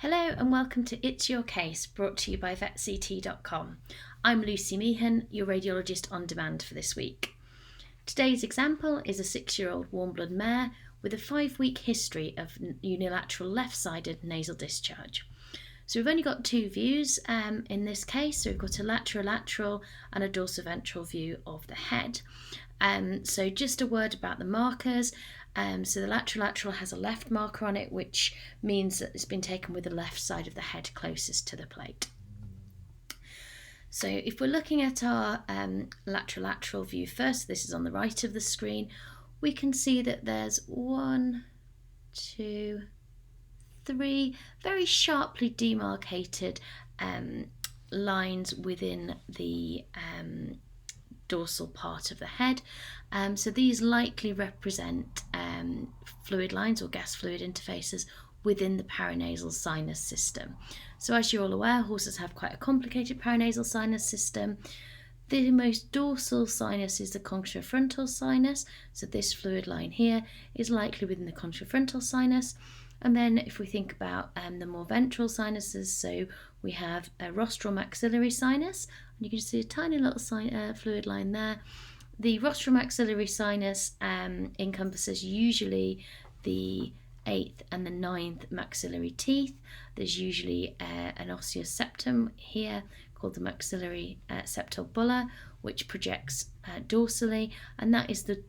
Hello and welcome to It's Your Case, brought to you by VetCT.com. I'm Lucy Meehan, your radiologist on demand for this week. Today's example is a 6-year-old warmblood mare with a 5-week history of unilateral left-sided nasal discharge. So we've only got two views in this case. So we've got a laterolateral and a dorsoventral view of the head. So just a word about the markers. So the laterolateral has a left marker on it, which means that it's been taken with the left side of the head closest to the plate. So if we're looking at our laterolateral view first, this is on the right of the screen, we can see that there's 1, 2, 3 very sharply demarcated lines within the dorsal part of the head. So these likely represent fluid lines or gas fluid interfaces within the paranasal sinus system. So as you're all aware, horses have quite a complicated paranasal sinus system. The most dorsal sinus is the contrafrontal sinus, so this fluid line here is likely within the contrafrontal sinus. And then if we think about the more ventral sinuses, so we have a rostral maxillary sinus, and you can see a tiny little fluid line there. The rostral maxillary sinus encompasses usually the 8th and the 9th maxillary teeth. There's usually an osseous septum here called the maxillary septal bulla, which projects dorsally, and that is the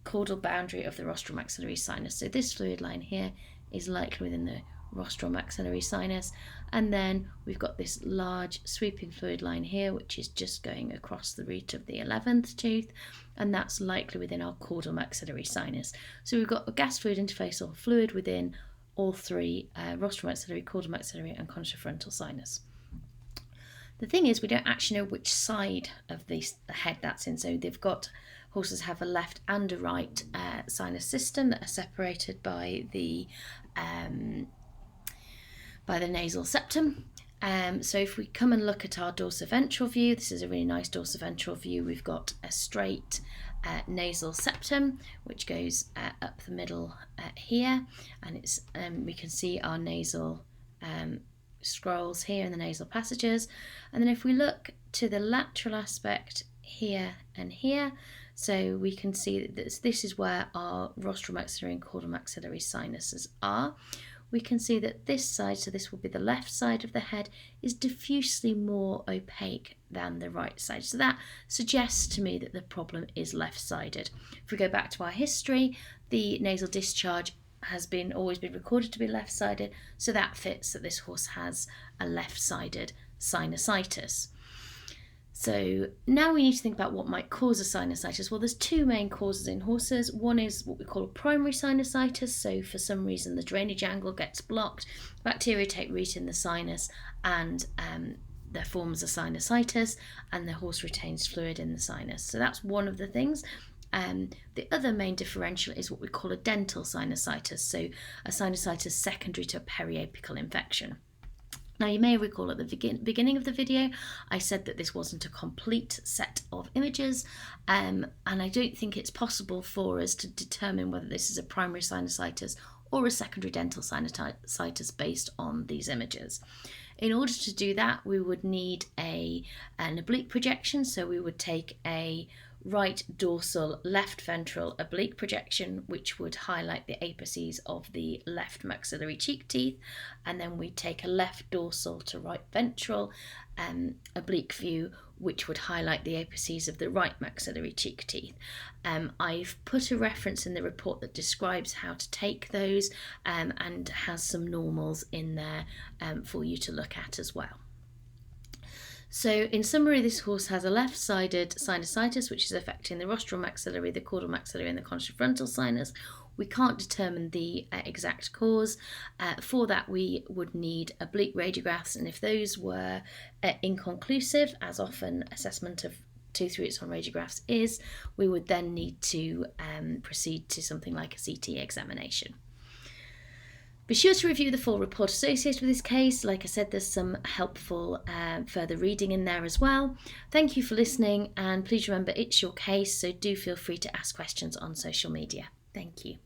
caudal boundary of the rostral maxillary sinus. So this fluid line here is likely within the rostral maxillary sinus, and then we've got this large sweeping fluid line here which is just going across the root of the 11th tooth, and that's likely within our caudal maxillary sinus. So we've got a gas fluid interface or fluid within all three, rostral maxillary, caudal maxillary and contrafrontal sinus. The thing is, we don't actually know which side of the head that's in. So horses have a left and a right sinus system that are separated by the nasal septum. So if we come and look at our dorsoventral view, this is a really nice dorsoventral view. We've got a straight nasal septum which goes up the middle here, and it's we can see our nasal scrolls here in the nasal passages. And then if we look to the lateral aspect here and here, so we can see that this is where our rostral maxillary and caudal maxillary sinuses are. We can see that this side, so this will be the left side of the head, is diffusely more opaque than the right side. So that suggests to me that the problem is left-sided. If we go back to our history, the nasal discharge has always been recorded to be left-sided, so that fits that this horse has a left-sided sinusitis. So now we need to think about what might cause a sinusitis. Well, there's two main causes in horses. One is what we call a primary sinusitis. So for some reason the drainage angle gets blocked, bacteria take root in the sinus, and there forms a sinusitis, and the horse retains fluid in the sinus. So that's one of the things. The other main differential is what we call a dental sinusitis. So a sinusitis secondary to a periapical infection. Now you may recall at the beginning of the video I said that this wasn't a complete set of images, and I don't think it's possible for us to determine whether this is a primary sinusitis or a secondary dental sinusitis based on these images. In order to do that, we would need an oblique projection, so we would take a right dorsal left ventral oblique projection which would highlight the apices of the left maxillary cheek teeth, and then we take a left dorsal to right ventral oblique view which would highlight the apices of the right maxillary cheek teeth. I've put a reference in the report that describes how to take those and has some normals in there for you to look at as well. So in summary, this horse has a left-sided sinusitis which is affecting the rostral maxillary, the caudal maxillary and the contrafrontal sinus. We can't determine the exact cause. For that we would need oblique radiographs, and if those were inconclusive, as often assessment of tooth roots on radiographs is, we would then need to proceed to something like a CT examination. Be sure to review the full report associated with this case. Like I said, there's some helpful further reading in there as well. Thank you for listening, and please remember it's your case, so do feel free to ask questions on social media. Thank you.